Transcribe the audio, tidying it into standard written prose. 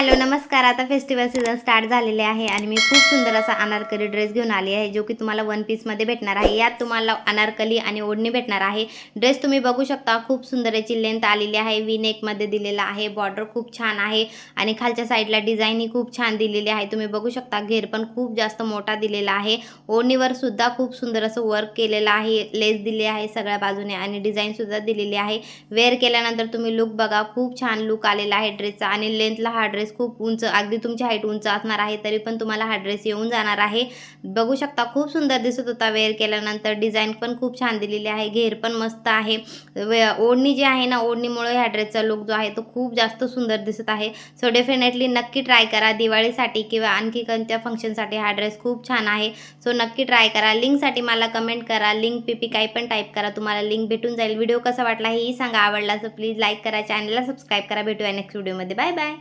Hello नमस्कार. आता festival season start झालेले आहे आणि मी खूप सुंदर असा अनारकली ड्रेस घेऊन आली आहे, जो की तुम्हाला वन पीसमध्ये भेटणार आहे. यात तुम्हाला अनारकली आणि ओढणी भेटणार आहे. ड्रेस तुम्ही बघू शकता, खूप सुंदर याची लेंथ आलेली आहे, वी नेकमध्ये दिलेला आहे. बॉर्डर खूप छान आहे आणि खालच्या साईडला डिझाईन ही खूप छान दिलेली आहे. तुम्ही बघू शकता, घेर पण खूप जास्त मोठा दिलेला आहे. ओढणीवर सुद्धा खूप सुंदर असं वर्क केलेलं आहे, लेस दिली आहे सगळ्या बाजूने आणि डिझाईन सुद्धा दिलेली आहे. वेअर केल्यानंतर तुम्ही लुक बघा, खूप छान लुक आलेला आहे ड्रेसचा आणि लेंथला हा ड्रेस खूप उंच, अगदी तुमची हाईट उंच असणार आहे, तरी पण तुम्हाला हा ड्रेस येऊन जाणार आहे. बघू शकता, खूप सुंदर दिसत होता वेअर केल्यानंतर. डिझाईन पण खूप छान दिलेली आहे, घेर पण मस्त आहे. ओढणी जी आहे ना, ओढणीमुळे ह्या ड्रेसचा लुक जो आहे तो खूप जास्त सुंदर दिसत आहे. सो डेफिनेटली नक्की ट्राय करा दिवाळीसाठी किंवा आणखी कोणत्या फंक्शनसाठी हा ड्रेस खूप छान आहे. सो नक्की ट्राय करा. लिंकसाठी मला कमेंट करा, लिंक पीपी काही पण टाईप करा, तुम्हाला लिंक भेटून जाईल. व्हिडिओ कसा वाटला हेही सांगा. आवडला तर प्लीज लाईक करा, चॅनलला सबस्क्राईब करा. भेटूया नेक्स्ट व्हिडिओमध्ये. Bye bye.